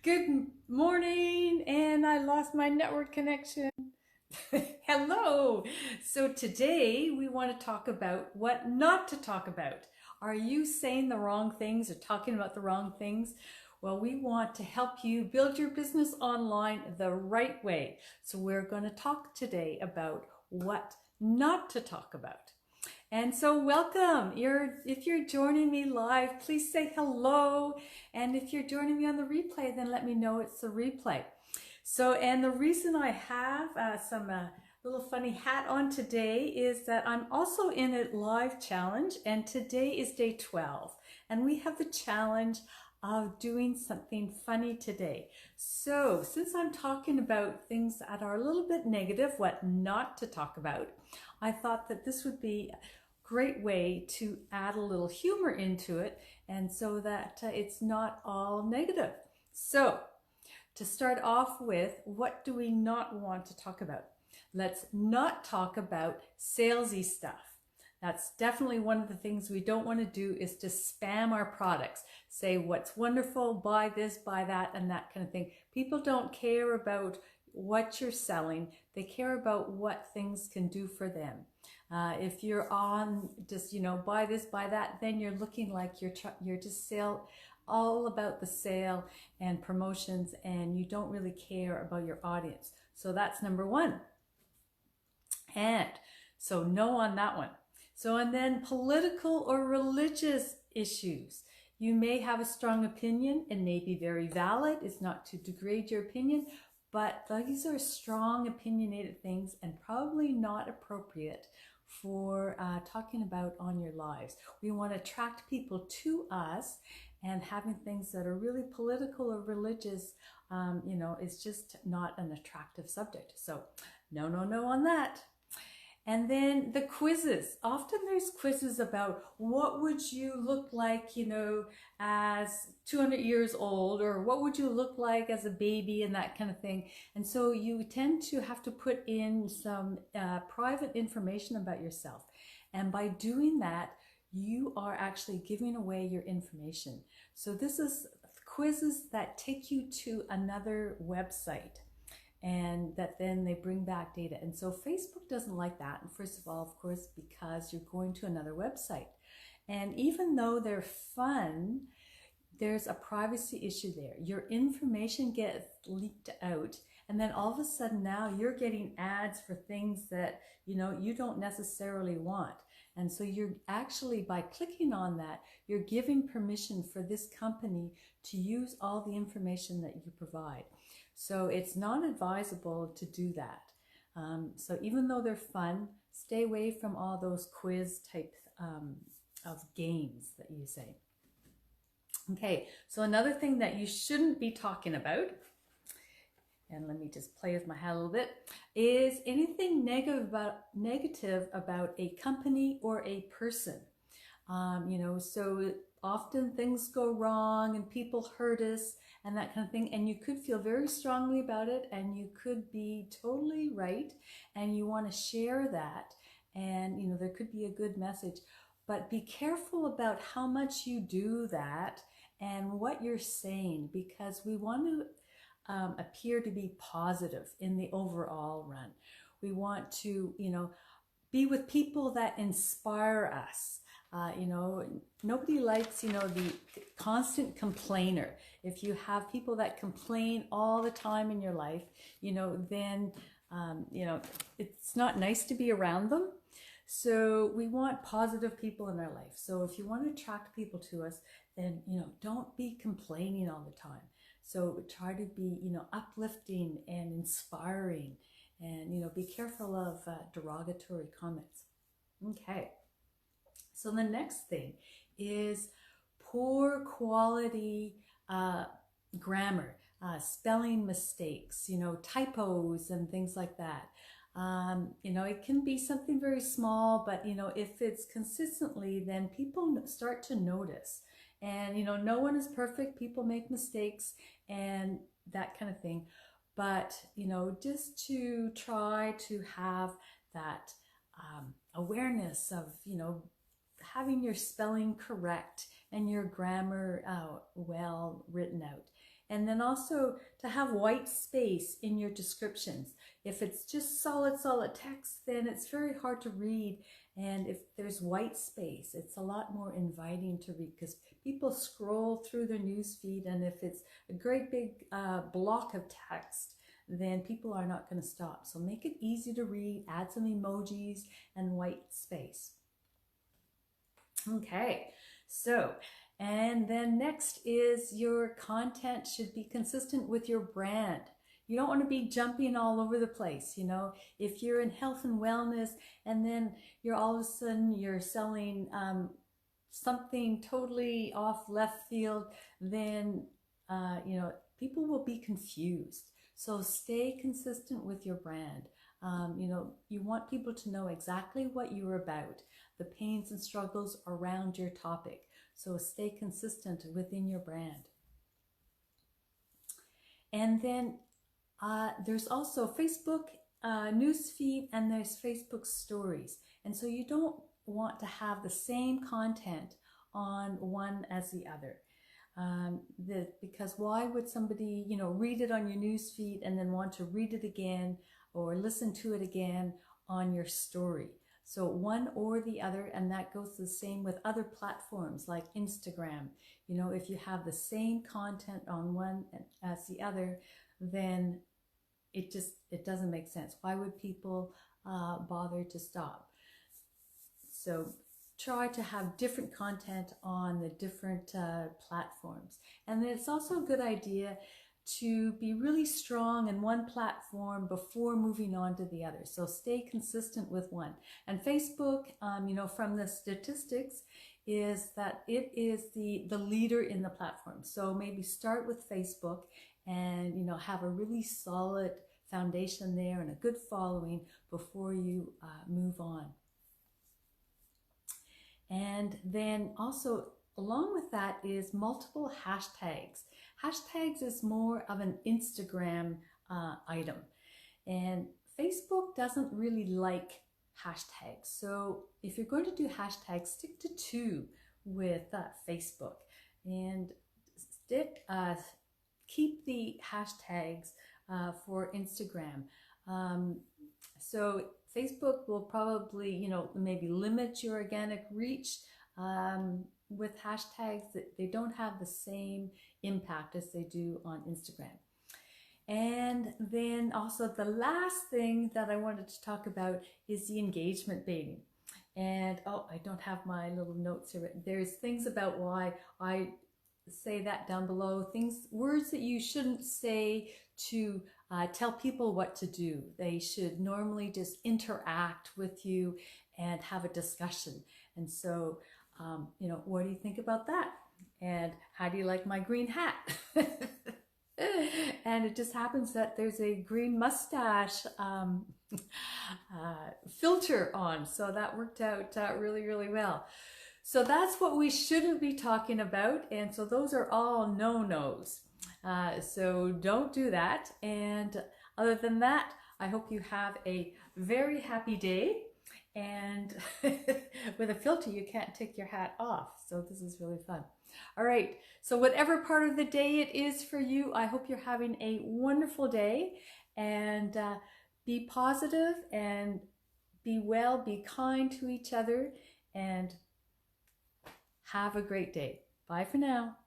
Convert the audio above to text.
Good morning, and I lost my network connection. Hello. So today we want to talk about what not to talk about. Are you saying the wrong things or talking about the wrong things? Well, we want to help you build your business online the right way. So we're going to talk today about what not to talk about. And so welcome. If you're joining me live, please say hello. And if you're joining me on the replay, then let me know it's the replay. So, and the reason I have some little funny hat on today is that I'm also in a live challenge, and today is day 12. And we have the challenge of doing something funny today. So since I'm talking about things that are a little bit negative, what not to talk about, I thought that this would be a great way to add a little humor into it, and so that it's not all negative. So to start off with, what do we not want to talk about? Let's not talk about salesy stuff. That's definitely one of the things we don't want to do, is to spam our products. Say what's wonderful, buy this, buy that, and that kind of thing. People don't care about what you're selling. They care about what things can do for them. If you're on just, buy this, buy that, then you're looking like you're just all about the sale and promotions, and you don't really care about your audience. So that's number one. And so no on that one. So, and then political or religious issues. You may have a strong opinion and may be very valid. It's not to degrade your opinion, but these are strong opinionated things and probably not appropriate for talking about on your lives. We want to attract people to us, and having things that are really political or religious, is just not an attractive subject. So no on that. And then the quizzes. Often there's quizzes about what would you look like, as 200 years old, or what would you look like as a baby, and that kind of thing. And so you tend to have to put in some private information about yourself. And by doing that, you are actually giving away your information. So this is quizzes that take you to another website, and that then they bring back data. And so Facebook doesn't like that. And first of all, of course, because you're going to another website. And even though they're fun, there's a privacy issue there. Your information gets leaked out, and then all of a sudden now you're getting ads for things that you don't necessarily want. And so you're actually, by clicking on that, you're giving permission for this company to use all the information that you provide. So it's not advisable to do that. So even though they're fun, stay away from all those quiz type of games that you say. Okay, so another thing that you shouldn't be talking about, and let me just play with my hat a little bit, is anything negative about a company or a person. So often things go wrong and people hurt us and that kind of thing, and you could feel very strongly about it, and you could be totally right, and you want to share that, and there could be a good message, but be careful about how much you do that and what you're saying, because we want to appear to be positive in the overall run. We want to, be with people that inspire us. Nobody likes, the constant complainer. If you have people that complain all the time in your life, then, it's not nice to be around them. So we want positive people in our life. So if you want to attract people to us, then, don't be complaining all the time. So try to be, uplifting and inspiring, and, be careful of derogatory comments. Okay. So the next thing is poor quality grammar, spelling mistakes, typos and things like that. It can be something very small, but, if it's consistently, then people start to notice. And, no one is perfect. People make mistakes and that kind of thing. But, just to try to have that awareness of, having your spelling correct and your grammar well written out. And then also to have white space in your descriptions. If it's just solid text, then it's very hard to read. And if there's white space, it's a lot more inviting to read, because people scroll through their news feed, and if it's a great big block of text, then people are not going to stop. So make it easy to read, add some emojis and white space. Okay, so, and then next is your content should be consistent with your brand. You don't want to be jumping all over the place. You know, if you're in health and wellness and then you're all of a sudden you're selling something totally off left field, then, you know, people will be confused. So stay consistent with your brand. You know, you want people to know exactly what you're about, the pains and struggles around your topic. So stay consistent within your brand. And then there's also Facebook newsfeed, and there's Facebook stories. And so you don't want to have the same content on one as the other. Because why would somebody, you know, read it on your newsfeed and then want to read it again or listen to it again on your story? So one or the other, and that goes the same with other platforms like Instagram. You know, if you have the same content on one as the other, then it doesn't make sense. Why would people bother to stop? So try to have different content on the different platforms. And then it's also a good idea to be really strong in one platform before moving on to the other. So stay consistent with one. And Facebook, you know, from the statistics, is that it is the leader in the platform. So maybe start with Facebook and, you know, have a really solid foundation there and a good following before you move on. And then also along with that is multiple hashtags. Hashtags is more of an Instagram item, and Facebook doesn't really like hashtags. So if you're going to do hashtags, stick to 2 with Facebook, and keep the hashtags for Instagram. So Facebook will probably, you know, maybe limit your organic reach with hashtags. That they don't have the same impact as they do on Instagram. And then also the last thing that I wanted to talk about is the engagement baiting. And I don't have my little notes here. There's things about why I say that down below. Words that you shouldn't say to tell people what to do. They should normally just interact with you and have a discussion. And so, you know, what do you think about that? And how do you like my green hat? And it just happens that there's a green mustache filter on. So that worked out really, really well. So that's what we shouldn't be talking about. And so those are all no-nos. So don't do that. And other than that, I hope you have a very happy day. And with a filter, you can't take your hat off. So this is really fun. All right. So whatever part of the day it is for you, I hope you're having a wonderful day, and be positive and be well, be kind to each other, and have a great day. Bye for now.